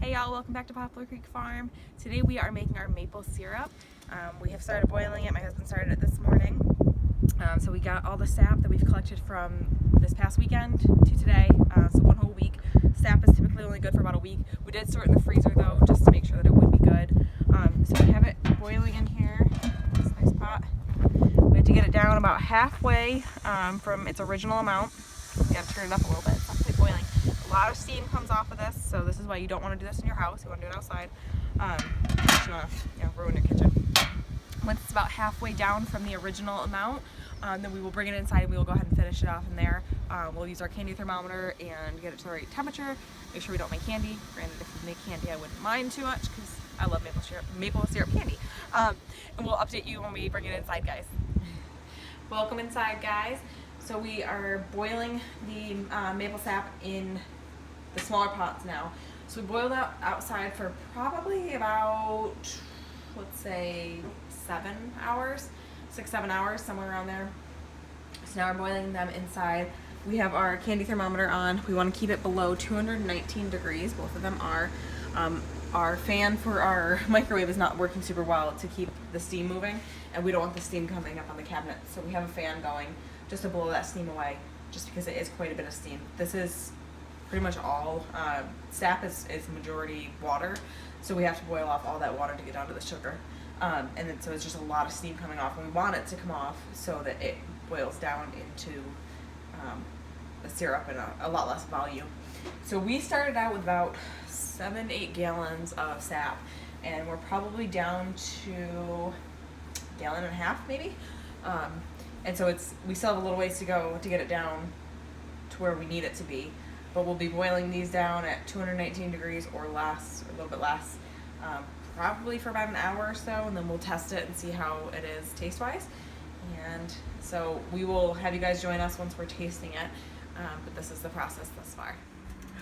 Hey y'all, welcome back to Poplar Creek Farm. Today we are making our maple syrup. We have started boiling it. My husband started it this morning. So we got all the sap that we've collected from this past weekend to today, so one whole week. Sap is typically only good for about a week. We did store it in the freezer though, just to make sure that it would be good. So we have it boiling in here, this nice pot. We have to get it down about halfway from its original amount. We gotta turn it up a little bit. It's actually boiling. A lot of steam comes off of this, so this is why you don't want to do this in your house. You want to do it outside. You want to ruin your kitchen. Once it's about halfway down from the original amount, then we will bring it inside and we will go ahead and finish it off in there. We'll use our candy thermometer and get it to the right temperature. Make sure we don't make candy. Granted, if we make candy, I wouldn't mind too much because I love maple syrup candy. And we'll update you when we bring it inside, guys. Welcome inside, guys. So we are boiling the maple sap in the smaller pots now. So we boiled out outside for probably about, let's say, 7 hours, 6-7 hours, somewhere around there. So now we're boiling them inside. We have our candy thermometer on. We want to keep it below 219 degrees. Both of them are. Our fan for our microwave is not working super well to keep the steam moving, and we don't want the steam coming up on the cabinet. So we have a fan going just to blow that steam away, just because it is quite a bit of steam. This is pretty much all, sap is majority water, so we have to boil off all that water to get down to the sugar. And then so it's just a lot of steam coming off, and we want it to come off so that it boils down into the syrup and a lot less volume. So we started out with about 7-8 gallons of sap, and we're probably down to 1.5 gallons maybe. And so we still have a little ways to go to get it down to where we need it to be. But we'll be boiling these down at 219 degrees or less, or a little bit less, probably for about an hour or so, and then we'll test it and see how it is taste-wise. And so we will have you guys join us once we're tasting it, but this is the process thus far.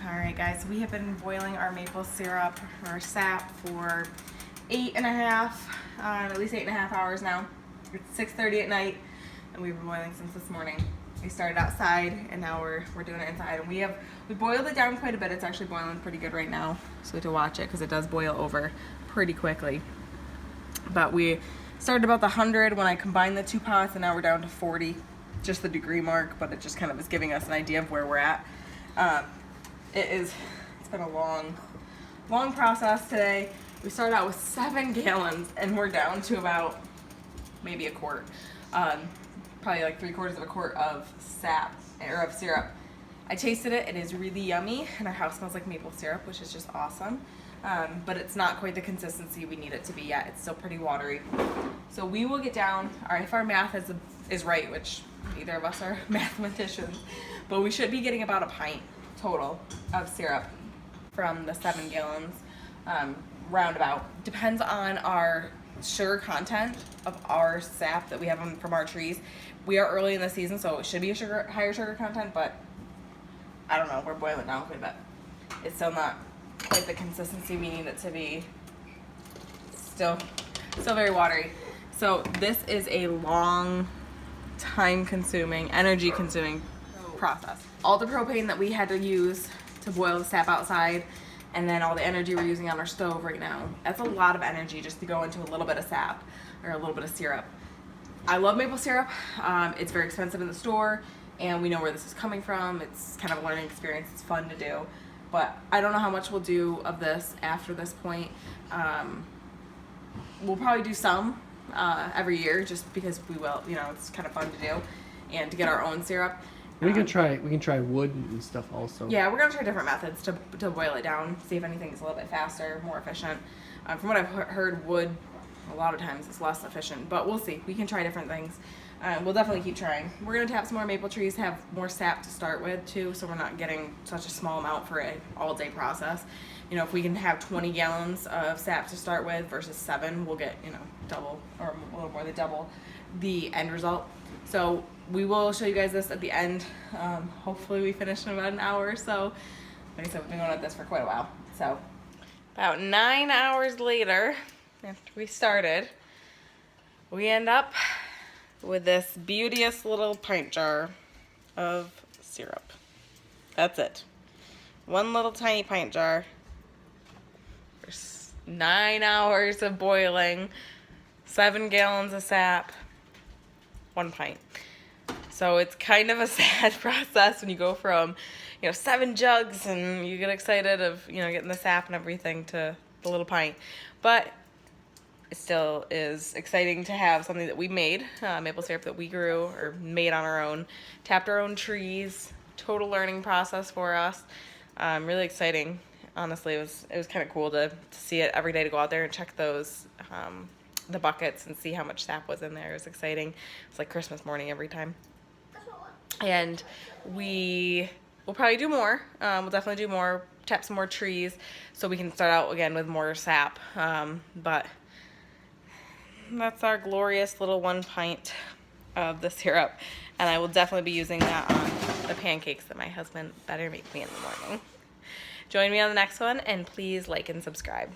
All right, guys, we have been boiling our maple syrup, our sap, for 8.5, at least 8.5 hours now. It's 6:30 at night, and we've been boiling since this morning. We started outside, and now we're doing it inside. And we boiled it down quite a bit. It's actually boiling pretty good right now, so we have to watch it because it does boil over pretty quickly. But we started about the 100 when I combined the two pots, and now we're down to 40, just the degree mark. But it just kind of is giving us an idea of where we're at. It's been a long process today. We started out with 7 gallons, and we're down to about maybe a quart. Probably like 3/4 of a quart of sap, or of syrup. I tasted it. It is really yummy, and our house smells like maple syrup, which is just awesome. But it's not quite the consistency we need it to be yet. It's still pretty watery. So we will get down, if our math is right, which neither of us are mathematicians, but we should be getting about a pint total of syrup from the 7 gallons, roundabout. Depends on our sugar content of our sap that we have from our trees. We are early in the season, so it should be a higher sugar content, but I don't know, we're boiling down quite a bit. It's still not quite the consistency we need it to be. Still very watery. So this is a long, time-consuming, energy-consuming process. All the propane that we had to use to boil the sap outside, and then all the energy we're using on our stove right now, that's a lot of energy just to go into a little bit of sap or a little bit of syrup. I love maple syrup. It's very expensive in the store, and we know where this is coming from. It's kind of a learning experience. It's fun to do, but I don't know how much we'll do of this after this point. We'll probably do some every year just because we will, it's kind of fun to do and to get our own syrup. We can try wood and stuff also. Yeah, we're gonna try different methods to boil it down, see if anything's a little bit faster, more efficient. From what I've heard, wood a lot of times is less efficient, but we'll see. We can try different things. We'll definitely keep trying. We're gonna tap some more maple trees, have more sap to start with too, so we're not getting such a small amount for an all-day process. If we can have 20 gallons of sap to start with versus 7, we'll get double or a little more than double the end result. So we will show you guys this at the end. Hopefully we finish in about an hour or so. Like I said, we've been going at this for quite a while. So about 9 hours later, after we started, we end up with this beauteous little pint jar of syrup. That's it. One little tiny pint jar There's 9 hours of boiling, 7 gallons of sap, 1 pint. So it's kind of a sad process when you go from, 7 jugs and you get excited of, getting the sap and everything to the little pint. But it still is exciting to have something that we made, maple syrup that we grew or made on our own, tapped our own trees, total learning process for us. Really exciting. Honestly, it was kind of cool to see it every day, to go out there and check those, the buckets and see how much sap was in there. It was exciting. It's like Christmas morning every time. And we will probably do more. We'll definitely do more, tap some more trees so we can start out again with more sap. But that's our glorious little 1 pint of the syrup. And I will definitely be using that on the pancakes that my husband better make me in the morning. Join me on the next one, and please like and subscribe.